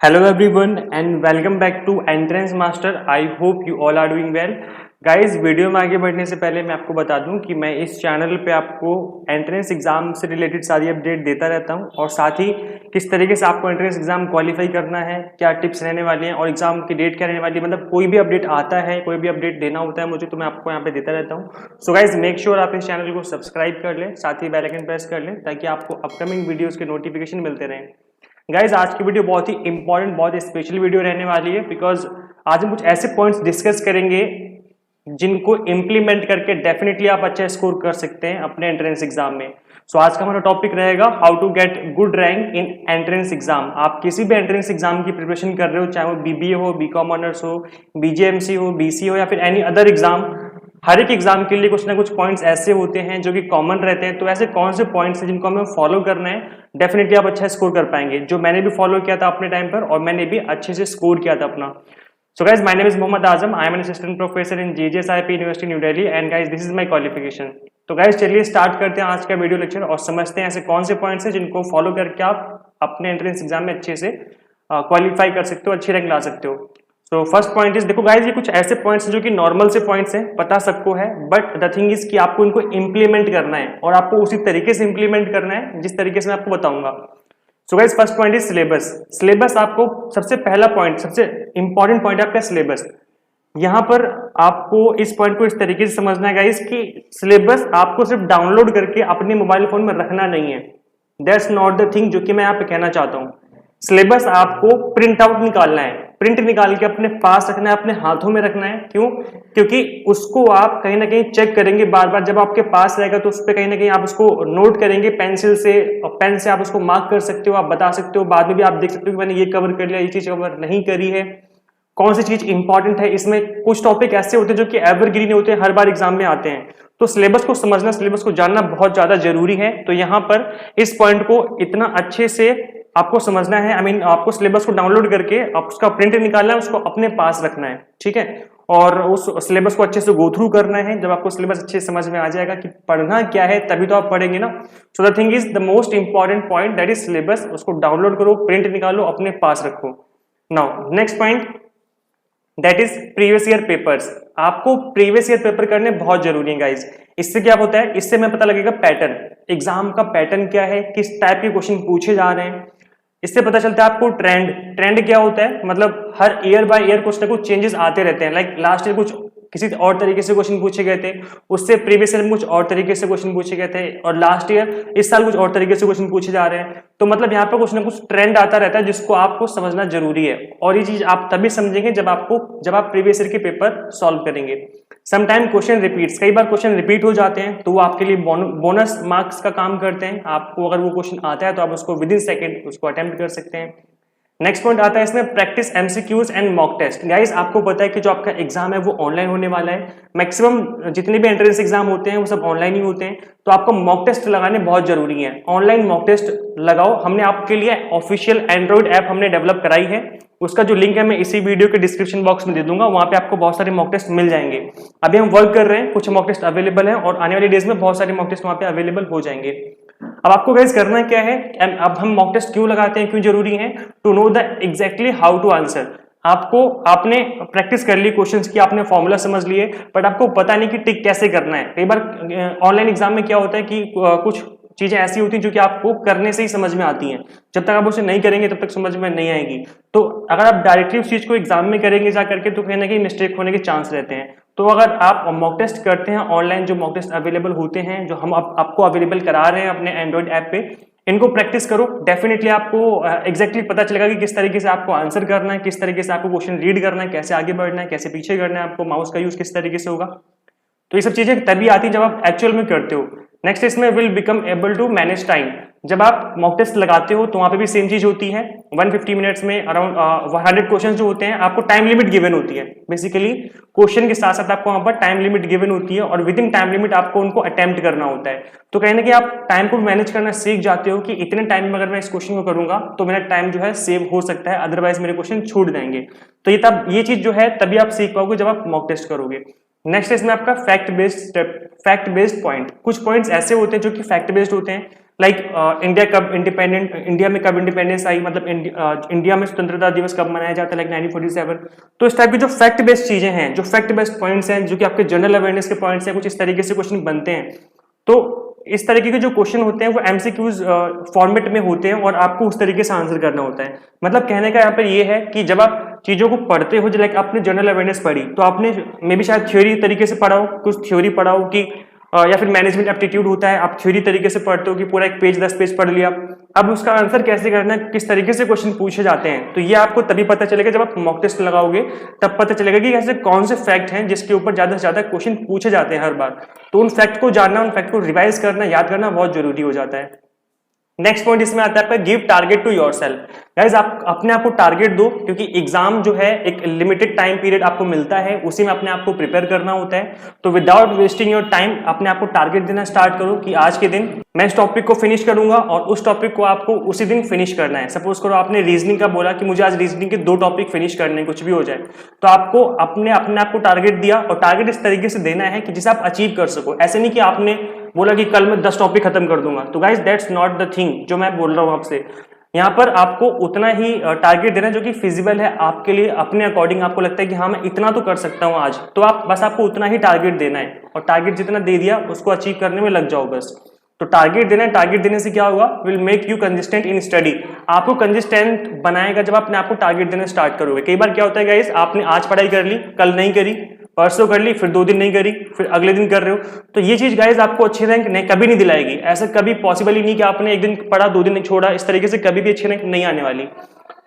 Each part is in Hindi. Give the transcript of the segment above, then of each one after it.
Hello everyone and welcome back to Entrance Master. I hope you all are doing well. Guys video में आगे बढ़ने से पहले मैं आपको बता दूं कि मैं इस चैनल पे आपको एंट्रेंस एग्जाम से रिलेटेड सारी अपडेट देता रहता हूं और साथ ही किस तरीके से आपको एंट्रेंस एग्जाम क्वालिफाई करना है, क्या टिप्स रहने वाली हैं और एग्जाम की डेट क्या रहने वाली है। मतलब कोई भी अपडेट आता है, कोई भी अपडेट देना होता है मुझे, तो मैं आपको यहाँ पे देता रहता हूँ। सो गाइज मेक श्योर आप इस चैनल को सब्सक्राइब कर लें, साथ ही बेल आइकन प्रेस कर लें ताकि आपको अपकमिंग वीडियोज के नोटिफिकेशन मिलते रहें। गाइज आज की वीडियो बहुत ही इंपॉर्टेंट, बहुत स्पेशल वीडियो रहने वाली है बिकॉज आज हम कुछ ऐसे पॉइंट्स डिस्कस करेंगे जिनको इम्प्लीमेंट करके डेफिनेटली आप अच्छा स्कोर कर सकते हैं अपने एंट्रेंस एग्जाम में। सो आज का हमारा टॉपिक रहेगा how to get good rank in entrance exam. आप किसी भी एंट्रेंस एग्जाम की प्रिपरेशन कर रहे हो, चाहे वो बीबीए हो, बीकॉम ऑनर्स हो, बीजेएमसी हो, बीसी हो या फिर एनी अदर एग्जाम, हर एक एग्जाम के लिए कुछ ना कुछ पॉइंट्स ऐसे होते हैं जो कि कॉमन रहते हैं। तो ऐसे कौन से पॉइंट्स हैं जिनको हमें फॉलो करना है, डेफिनेटली आप अच्छा स्कोर कर पाएंगे, जो मैंने भी फॉलो किया था अपने टाइम पर और मैंने भी अच्छे से स्कोर किया था अपना। So guys, my name is Mohammad Azam. I am an assistant professor in JJSIP University New Delhi and guys this is my qualification. तो guys चलिए स्टार्ट करते हैं आज का वीडियो लेक्चर और समझते हैं ऐसे कौन से पॉइंट्स हैं जिनको फॉलो करके आप अपने एंट्रेंस एग्जाम में अच्छे से क्वालिफाई कर सकते हो, अच्छी रैंक ला सकते हो। तो फर्स्ट पॉइंट इज, देखो गाइज ये कुछ ऐसे पॉइंट्स हैं जो कि नॉर्मल से पॉइंट्स हैं, पता सबको है, बट द थिंग इज कि आपको इनको इंप्लीमेंट करना है और आपको उसी तरीके से इंप्लीमेंट करना है जिस तरीके से मैं आपको बताऊंगा। So guys first point is syllabus. Syllabus आपको सबसे पहला पॉइंट, सबसे इंपॉर्टेंट पॉइंट है आपका सिलेबस। यहां पर आपको इस पॉइंट को इस तरीके से समझना है गाइस कि सिलेबस आपको सिर्फ डाउनलोड करके अपने मोबाइल फोन में रखना नहीं है। दैट्स नॉट द थिंग जो कि मैं यहाँ पे कहना चाहता हूँ। सिलेबस आपको प्रिंट आउट निकालना है, प्रिंट निकाल के अपने पास रखना है, अपने हाथों में रखना है। क्यों? क्योंकि उसको आप कहीं ना कहीं चेक करेंगे बार बार, जब आपके पास रहेगा तो उस पर कहीं ना कहीं आप उसको नोट करेंगे पेंसिल से, और पेन से आप उसको मार्क कर सकते हो, आप बता सकते हो, बाद में भी आप देख सकते हो कि मैंने ये कवर कर लिया, ये चीज कवर नहीं करी है, कौन सी चीज इंपॉर्टेंट है। इसमें कुछ टॉपिक ऐसे होते हैं जो कि एवरग्रीन होते हैं, हर बार एग्जाम में आते हैं। तो सिलेबस को समझना, सिलेबस को जानना बहुत ज्यादा जरूरी है। तो यहाँ पर इस पॉइंट को इतना अच्छे से आपको समझना है, आपको सिलेबस को डाउनलोड करके आप उसका प्रिंट निकालना है, उसको अपने पास रखना है, ठीक है, और उस सिलेबस को अच्छे से गो थ्रू करना है। जब आपको सिलेबस अच्छे से समझ में आ जाएगा कि पढ़ना क्या है, तभी तो आप पढ़ेंगे ना। So the thing is the most important point that is syllabus. उसको डाउनलोड करो, प्रिंट निकालो, अपने पास रखो। Now next point that is previous year papers. आपको प्रीवियस ईयर पेपर करने बहुत जरूरी है गाइज। इससे क्या होता है, इससे हमें पता लगेगा पैटर्न, एग्जाम का पैटर्न क्या है, किस टाइप के क्वेश्चन पूछे जा रहे हैं। इससे पता चलता है आपको ट्रेंड। ट्रेंड क्या होता है, मतलब हर ईयर बाय ईयर कुछ ना कुछ चेंजेस आते रहते हैं। लाइक लास्ट ईयर कुछ किसी और तरीके से क्वेश्चन पूछे गए थे, उससे प्रीवियस ईयर में कुछ और तरीके से क्वेश्चन पूछे गए थे, और लास्ट ईयर इस साल कुछ और तरीके से क्वेश्चन पूछे जा रहे हैं। तो मतलब यहाँ पर कुछ ना कुछ ट्रेंड आता रहता है जिसको आपको समझना जरूरी है, और ये चीज आप तभी समझेंगे जब आप प्रीवियस ईयर के पेपर सॉल्व करेंगे। समटाइम क्वेश्चन रिपीट्स, कई बार क्वेश्चन रिपीट हो जाते हैं तो वो आपके लिए बोनस मार्क्स का काम करते हैं। आपको अगर वो क्वेश्चन आता है तो आप उसको विद इन सेकेंड उसको अटेम्प्ट कर सकते हैं। नेक्स्ट पॉइंट आता है इसमें practice MCQs and mock test. Guys आपको पता है कि जो आपका एग्जाम है वो ऑनलाइन होने वाला है। मैक्सिमम जितने भी एंट्रेंस एग्जाम होते हैं वो सब ऑनलाइन ही होते हैं, तो आपको मॉक टेस्ट लगाने बहुत जरूरी है। ऑनलाइन मॉक टेस्ट लगाओ। हमने आपके लिए ऑफिशियल एंड्रॉइड ऐप हमने डेवलप कराई है, उसका जो लिंक है मैं इसी वीडियो के डिस्क्रिप्शन बॉक्स में दे दूंगा। वहां पे आपको बहुत सारे मॉक टेस्ट मिल जाएंगे। अभी हम वर्क कर रहे हैं, कुछ मॉक टेस्ट अवेलेबल है और आने वाले डेज में बहुत सारे मॉक टेस्ट वहां पे अवेलेबल हो जाएंगे। अब आपको गाइस करना क्या है, अब हम मॉक टेस्ट क्यों लगाते हैं, क्यों जरूरी है, to know the exactly how to answer. आपने प्रैक्टिस कर ली क्वेश्चंस की, आपने फॉर्मूला समझ लिए, बट आपको पता नहीं कि टिक कैसे करना है। कई बार ऑनलाइन एग्जाम में क्या होता है कि कुछ चीजें ऐसी होती हैं जो कि आपको करने से ही समझ में आती हैं, जब तक आप उसे नहीं करेंगे तब तक समझ में नहीं आएगी। तो अगर आप डायरेक्टली उस चीज को एग्जाम में करेंगे जा करके तो कहीं ना कहीं मिस्टेक होने के चांस रहते हैं। तो अगर आप मॉक टेस्ट करते हैं ऑनलाइन, जो मॉक टेस्ट अवेलेबल होते हैं, जो हम आपको अवेलेबल करा रहे हैं अपने एंड्रॉइड ऐप पे, इनको प्रैक्टिस करो। डेफिनेटली आपको एग्जैक्टली पता चलेगा कि किस तरीके से आपको आंसर करना है, किस तरीके से आपको क्वेश्चन रीड करना है, कैसे आगे बढ़ना है, कैसे पीछे करना है, आपको माउस का यूज किस तरीके से होगा। तो ये सब चीजें तभी आती है जब आप एक्चुअल में करते हो। नेक्स्ट इसमें will become able to manage time. जब आप मॉक टेस्ट लगाते हो तो वहां पे भी सेम चीज होती है। 150 मिनट्स में अराउंड 100 क्वेश्चन जो होते हैं, आपको टाइम लिमिट गिवन होती है। बेसिकली क्वेश्चन के साथ साथ आपको वहां पर टाइम लिमिट गिवन होती है और विद इन टाइम लिमिट आपको उनको अटेम्प्ट करना होता है। तो कहीं ना कहीं आप टाइम को मैनेज करना सीख जाते हो कि इतने टाइम में अगर मैं इस क्वेश्चन को करूंगा तो मेरा टाइम जो है सेव हो सकता है, अदरवाइज मेरे क्वेश्चन छूट जाएंगे। तो ये चीज जो है तभी आप सीख पाओगे जब आप मॉक टेस्ट करोगे। नेक्स्ट इसमें आपका फैक्ट बेस्ड पॉइंट। कुछ पॉइंट्स ऐसे होते हैं जो कि फैक्ट बेस्ड होते हैं, लाइक इंडिया में कब इंडिपेंडेंस आई, मतलब इंडिया में स्वतंत्रता दिवस कब मनाया जाता है, लाइक 1947। तो इस टाइप की जो फैक्ट बेस्ड चीजें हैं, जो फैक्ट बेस्ड पॉइंट्स हैं, जो कि आपके जनरल अवेयरनेस के पॉइंट्स हैं, कुछ इस तरीके से क्वेश्चन बनते हैं। तो इस तरीके के जो क्वेश्चन होते हैं वो एमसीक्यूज फॉर्मेट में होते हैं और आपको उस तरीके से आंसर करना होता है। मतलब कहने का यहाँ पर ये है कि जब आप चीजों को पढ़ते हो, लाइक आपने जनरल अवेयरनेस पढ़ी तो आपने मे भी शायद थ्योरी तरीके से पढ़ा हो, कुछ थ्योरी पढ़ा हो कि या फिर मैनेजमेंट एप्टीट्यूड होता है, आप थ्योरी तरीके से पढ़ते हो कि पूरा एक पेज 10 पेज पढ़ लिया। अब उसका आंसर कैसे करना है, किस तरीके से क्वेश्चन पूछे जाते हैं, तो ये आपको तभी पता चलेगा जब आप मॉक टेस्ट लगाओगे, तब पता चलेगा कि ऐसे कौन से फैक्ट हैं जिसके ऊपर ज्यादा से ज्यादा क्वेश्चन पूछे जाते हैं हर बार। तो उन फैक्ट को जानना, उन फैक्ट को रिवाइज करना, याद करना बहुत जरूरी हो जाता है। नेक्स्ट पॉइंट इसमें आता है आपका give target to yourself. Guys आप अपने आप को टारगेट दो, क्योंकि एग्जाम जो है एक लिमिटेड टाइम पीरियड आपको मिलता है, उसी में अपने आप को प्रिपेयर करना होता है। तो विदाउट वेस्टिंग योर टाइम अपने आप को टारगेट देना स्टार्ट करो कि आज के दिन मैं इस टॉपिक को फिनिश करूंगा और उस टॉपिक को आपको उसी दिन फिनिश करना है। सपोज करो आपने रीजनिंग का बोला कि मुझे आज रीजनिंग के 2 टॉपिक फिनिश करने, कुछ भी हो जाए, तो आपको अपने आप को टारगेट दिया, और टारगेट इस तरीके से देना है कि जिसे आप अचीव कर सको। ऐसे नहीं कि आपने बोला कि कल मैं 10 टॉपिक खत्म कर दूंगा। तो guys that's not the thing जो मैं बोल रहा हूं आपसे। यहाँ पर आपको उतना ही टारगेट देना जो कि फिजिबल है आपके लिए, अपने अकॉर्डिंग आपको लगता है कि हाँ मैं इतना तो कर सकता हूँ आज, तो आपको उतना ही टारगेट देना है, और टारगेट जितना दे दिया उसको अचीव करने में लग जाओ बस। तो टारगेट देना है, टारगेट देने से क्या होगा, will make you consistent in study. आपको कंसिस्टेंट बनाएगा जब अपने आपको टारगेट देना स्टार्ट करोगे। कई बार क्या होता है गाइस, आपने आज पढ़ाई कर ली, कल नहीं करी, परसों कर ली, फिर 2 दिन नहीं करी, फिर अगले दिन कर रहे हो, तो ये चीज गाइस आपको अच्छे रैंक नहीं कभी नहीं दिलाएगी। ऐसा कभी पॉसिबल ही नहीं कि आपने एक दिन पढ़ा 2 दिन नहीं छोड़ा, इस तरीके से कभी भी अच्छे रैंक नहीं आने वाली।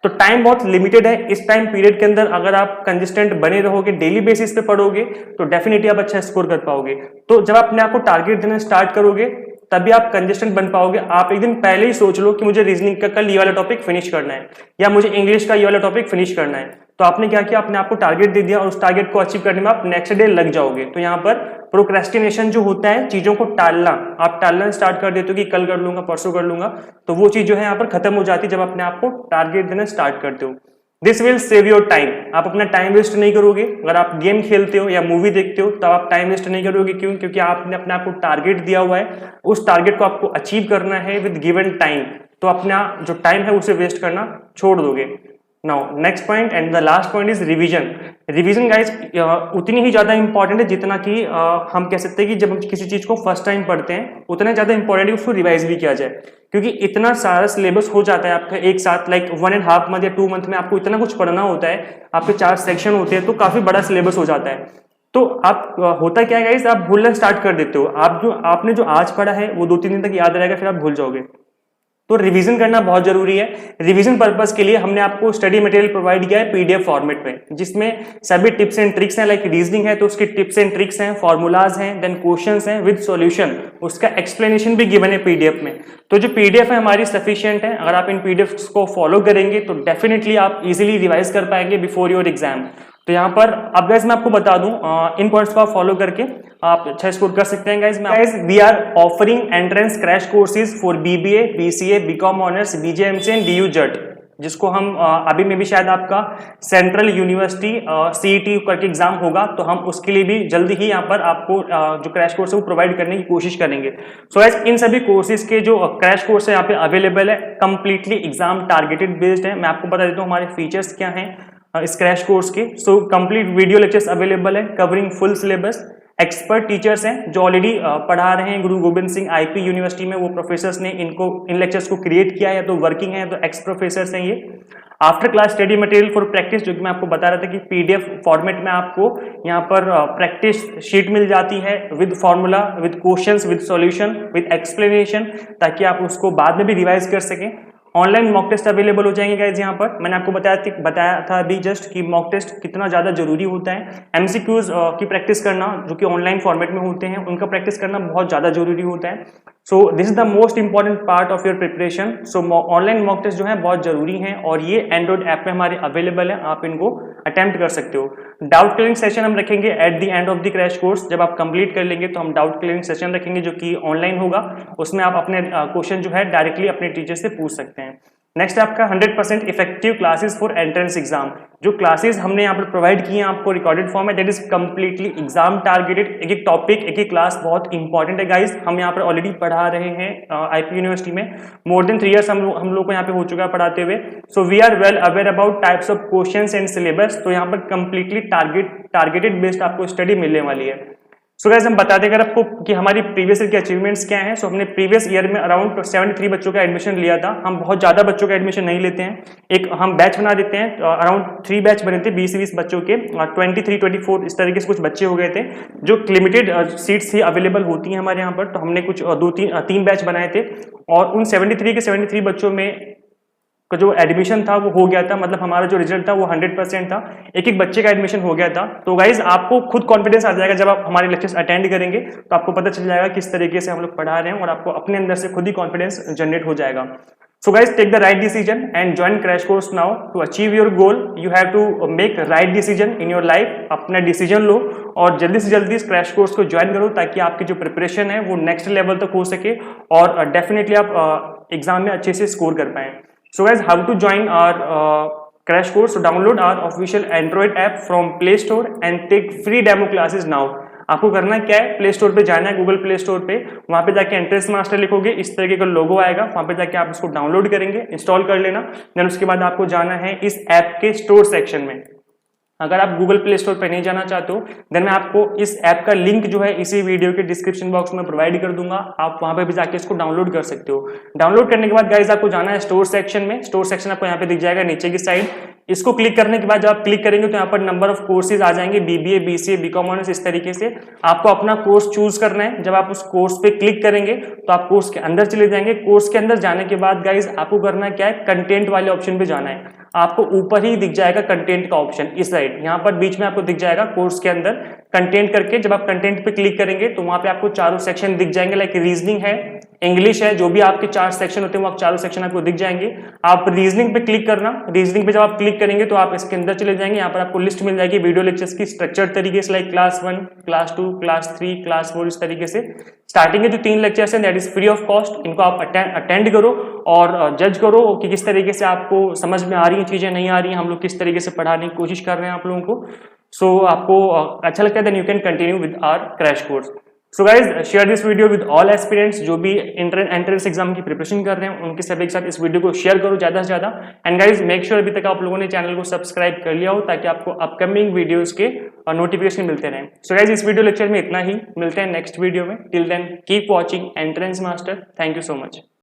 तो टाइम बहुत लिमिटेड है, इस टाइम पीरियड के अंदर अगर आप कंसिस्टेंट बने रहोगे, डेली बेसिस पे पढ़ोगे, तो डेफिनेटली आप अच्छा स्कोर कर पाओगे। तो जब अपने आप को टारगेट देना स्टार्ट करोगे तभी आप कंसिस्टेंट बन पाओगे। आप एक दिन पहले ही सोच लो कि मुझे रीजनिंग का कल ये वाला टॉपिक फिनिश करना है, या मुझे इंग्लिश का ये वाला टॉपिक फिनिश करना है। तो आपने क्या किया, अपने आप को टारगेट दे दिया, और उस टारगेट को अचीव करने में आप नेक्स्ट डे लग जाओगे। तो यहाँ पर प्रोक्रेस्टिनेशन जो होता है, चीजों को टालना, आप टालना स्टार्ट कर देते हो कि कल कर लूंगा, परसों कर लूंगा, तो वो चीज जो है यहाँ पर खत्म हो जाती है जब अपने आप को टारगेट देना स्टार्ट करते हो। This will save your time. आप अपना टाइम वेस्ट नहीं करोगे। अगर आप गेम खेलते हो या मूवी देखते हो तब आप टाइम वेस्ट नहीं करोगे। क्यों? क्योंकि आपने अपने आप को टारगेट दिया हुआ है, उस टारगेट को आपको अचीव करना है विद गिवन टाइम। तो अपना जो टाइम है उसे वेस्ट करना छोड़ दोगे। Now next point and the last point is revision. Revision guys उतनी ही ज्यादा इंपॉर्टेंट है जितना कि हम कह सकते हैं कि जब हम किसी चीज को फर्स्ट टाइम पढ़ते हैं उतना ज्यादा इंपॉर्टेंट है उसको रिवाइज भी किया जाए, क्योंकि इतना सारा सिलेबस हो जाता है आपका एक साथ, लाइक 1.5 मंथ या 2 मंथ में आपको इतना कुछ पढ़ना होता है। आपके 4 सेक्शन होते हैं, तो काफी बड़ा सिलेबस हो जाता है। तो आप होता क्या है गाइस, आप भूलना स्टार्ट कर देते हो। आपने जो आज पढ़ा है वो 2-3 दिन तक याद रहेगा, फिर आप भूल जाओगे। तो रिवीजन करना बहुत जरूरी है। रिवीजन पर्पस के लिए हमने आपको स्टडी मटेरियल प्रोवाइड किया है पीडीएफ फॉर्मेट में, जिसमें सभी टिप्स एंड ट्रिक्स हैं। लाइक रीजनिंग है तो उसके टिप्स एंड ट्रिक्स हैं, फॉर्मूलाज हैं, देन क्वेश्चंस हैं विद सॉल्यूशन, उसका एक्सप्लेनेशन भी गिवन है पीडीएफ में। तो जो पीडीएफ है हमारी सफिशिएंट है। अगर आप इन पीडीएफ को फॉलो करेंगे तो डेफिनेटली आप इजिली रिवाइज कर पाएंगे बिफोर योर एग्जाम। तो यहाँ पर अब गाइस मैं आपको बता दूं, इन पॉइंट्स को आप फॉलो करके आप अच्छा स्कोर कर सकते हैं। Guys we are offering entrance crash courses for BBA, BCA, BCom honours, BJMC and DU JAT, जिसको हम अभी में भी शायद आपका सेंट्रल यूनिवर्सिटी सीईटी करके एग्जाम होगा, तो हम उसके लिए भी जल्दी ही यहाँ पर आपको जो क्रैश कोर्स है वो प्रोवाइड करने की कोशिश करेंगे। सो गाइस इन सभी कोर्सेज के जो क्रैश कोर्स है यहाँ पे अवेलेबल है, कंप्लीटली एग्जाम टारगेटेड बेस्ड है। मैं आपको बता देता हूँ हमारे फीचर्स क्या हैं इस क्रैश कोर्स के। So complete video lectures available है covering full syllabus. Expert teachers हैं जो ऑलरेडी पढ़ा रहे हैं गुरु गोविंद सिंह आईपी यूनिवर्सिटी में, वो प्रोफेसर्स ने इन लेक्चर्स को क्रिएट किया है, तो वर्किंग है, तो एक्स प्रोफेसर्स हैं ये। After class study material for practice, जो कि मैं आपको बता रहा था कि पीडीएफ फॉर्मेट में आपको यहाँ पर प्रैक्टिस शीट मिल जाती है with formula, with questions, with solution, with explanation, ताकि आप उसको बाद में भी रिवाइज कर सकें। ऑनलाइन मॉक टेस्ट अवेलेबल हो जाएंगे गाइस। यहाँ पर मैंने आपको बताया था अभी जस्ट कि मॉक टेस्ट कितना ज्यादा जरूरी होता है। एमसीक्यूज की प्रैक्टिस करना जो कि ऑनलाइन फॉर्मेट में होते हैं, उनका प्रैक्टिस करना बहुत ज्यादा जरूरी होता है। So this is the most important part of your preparation. So online mock test जो है बहुत जरूरी है, और ये एंड्रॉइड ऐप में हमारे अवेलेबल है, आप इनको अटेम्प्ट कर सकते हो। डाउट क्लियरिंग सेशन हम रखेंगे at the end of the crash course. जब आप कंप्लीट कर लेंगे तो हम डाउट क्लियरिंग सेशन रखेंगे जो कि ऑनलाइन होगा, उसमें आप अपने क्वेश्चन जो है डायरेक्टली अपने टीचर से पूछ सकते हैं। नेक्स्ट आपका 100% effective classes for entrance exam. जो क्लासेस हमने यहाँ पर प्रोवाइड किए हैं आपको रिकॉर्डेड फॉर्म में, that is completely exam targeted. एक एक टॉपिक, एक एक क्लास बहुत इंपॉर्टेंट है गाइस। हम यहाँ पर ऑलरेडी पढ़ा रहे हैं आईपी यूनिवर्सिटी में, मोर देन 3 इयर्स हम लोग को यहाँ पे हो चुका है पढ़ाते हुए। So we are well aware about types of questions and syllabus. तो यहाँ पर कंप्लीटली टारगेटेड बेस्ड आपको स्टडी मिलने वाली है। सो गाइस हम बता देंगे आपको कि हमारी प्रीवियस ईयर की अचीवमेंट्स क्या हैं। सो हमने प्रीवियस ईयर में अराउंड 73 बच्चों का एडमिशन लिया था। हम बहुत ज्यादा बच्चों का एडमिशन नहीं लेते हैं, एक हम बैच बना देते हैं। अराउंड 3 बैच बने थे 20-20 बच्चों के, 23-24 इस तरीके से कुछ बच्चे हो गए थे। जो लिमिटेड सीट्स ही अवेलेबल होती हैं हमारे यहाँ पर, तो हमने कुछ 2-3 बैच बनाए थे और उन 73 के 73 बच्चों में का जो एडमिशन था वो हो गया था। मतलब हमारा जो रिजल्ट था वो 100% था, एक एक बच्चे का एडमिशन हो गया था। तो गाइज आपको खुद कॉन्फिडेंस आ जाएगा जब आप हमारे लेक्चर्स अटेंड करेंगे, तो आपको पता चल जाएगा किस तरीके से हम लोग पढ़ा रहे हैं और आपको अपने अंदर से खुद ही कॉन्फिडेंस जनरेट हो जाएगा। So guys take the right decision and join crash course now to achieve your goal. You have to make right decision in your life. अपना डिसीजन लो और जल्दी से जल्दी इस क्रैश कोर्स को ज्वाइन करो, ताकि आपकी जो प्रिपरेशन है वो नेक्स्ट लेवल तक हो सके और डेफिनेटली आप एग्जाम में अच्छे से स्कोर कर पाए। So guys, how to join our crash course? So download our official Android app from Play Store and take free demo classes now. आपको करना क्या है, प्ले स्टोर पे जाना है, गूगल प्ले स्टोर पे, वहां पे जाके एंट्रेंस मास्टर लिखोगे, इस तरीके का लोगो आएगा, वहां पे जाके आप इसको डाउनलोड करेंगे, इंस्टॉल कर लेना। देन उसके बाद आपको जाना है इस ऐप के स्टोर सेक्शन में। अगर आप गूगल प्ले स्टोर पर नहीं जाना चाहते हो, देन मैं आपको इस ऐप का लिंक जो है इसी वीडियो के डिस्क्रिप्शन बॉक्स में प्रोवाइड कर दूंगा, आप वहां पे भी जाके इसको डाउनलोड कर सकते हो। डाउनलोड करने के बाद गाइस आपको जाना है स्टोर सेक्शन में। स्टोर सेक्शन आपको यहाँ पे दिख जाएगा नीचे की साइड। इसको क्लिक करने के बाद जब आप क्लिक करेंगे तो यहाँ पर नंबर ऑफ कोर्सेज आ जाएंगे, बीबीए, बीसीए, बीकॉम ऑनर्स, इस तरीके से आपको अपना कोर्स चूज करना है। जब आप उस कोर्स पे क्लिक करेंगे तो आप कोर्स के अंदर चले जाएंगे। कोर्स के अंदर जाने के बाद गाइज आपको करना क्या है, कंटेंट वाले ऑप्शन पे जाना है। आपको ऊपर ही दिख जाएगा कंटेंट का ऑप्शन, इस साइड यहाँ पर बीच में आपको दिख जाएगा कोर्स के अंदर कंटेंट करके। जब आप कंटेंट पे क्लिक करेंगे तो वहां पे आपको चारों सेक्शन दिख जाएंगे, लाइक रीजनिंग है, इंग्लिश है, जो भी आपके 4 सेक्शन होते हैं वो आप चारों सेक्शन आपको दिख जाएंगे। आप रीजनिंग पे क्लिक करना। रीजनिंग पे जब आप क्लिक करेंगे तो आप इसके अंदर चले जाएंगे। यहाँ पर आपको लिस्ट मिल जाएगी वीडियो लेक्चर्स की स्ट्रक्चर तरीके से, like class 1, class 2, class 3, class 4, इस तरीके से। स्टार्टिंग के जो 3 लेक्चर्स हैं that is free of cost. इनको आप अटेंड करो और जज करो कि किस तरीके से आपको समझ में आ रही है चीजें, नहीं आ रही हैं, हम लोग किस तरीके से पढ़ाने की कोशिश कर रहे हैं आप लोगों को। सो आपको अच्छा लगता है then you can continue with our crash course. So guys share this video with all aspirants जो भी एंट्रेंस एग्जाम की प्रिपरेशन कर रहे हैं, उनके सभी के साथ इस वीडियो को शेयर करो ज्यादा से ज्यादा। एंड गाइज मेक श्योर अभी तक आप लोगों ने चैनल को सब्सक्राइब कर लिया हो, ताकि आपको अपकमिंग वीडियोस के नोटिफिकेशन मिलते रहें। सो गाइज इस वीडियो लेक्चर में इतना ही, मिलते हैं नेक्स्ट वीडियो में। Till then keep watching Entrance Master. Thank you so much.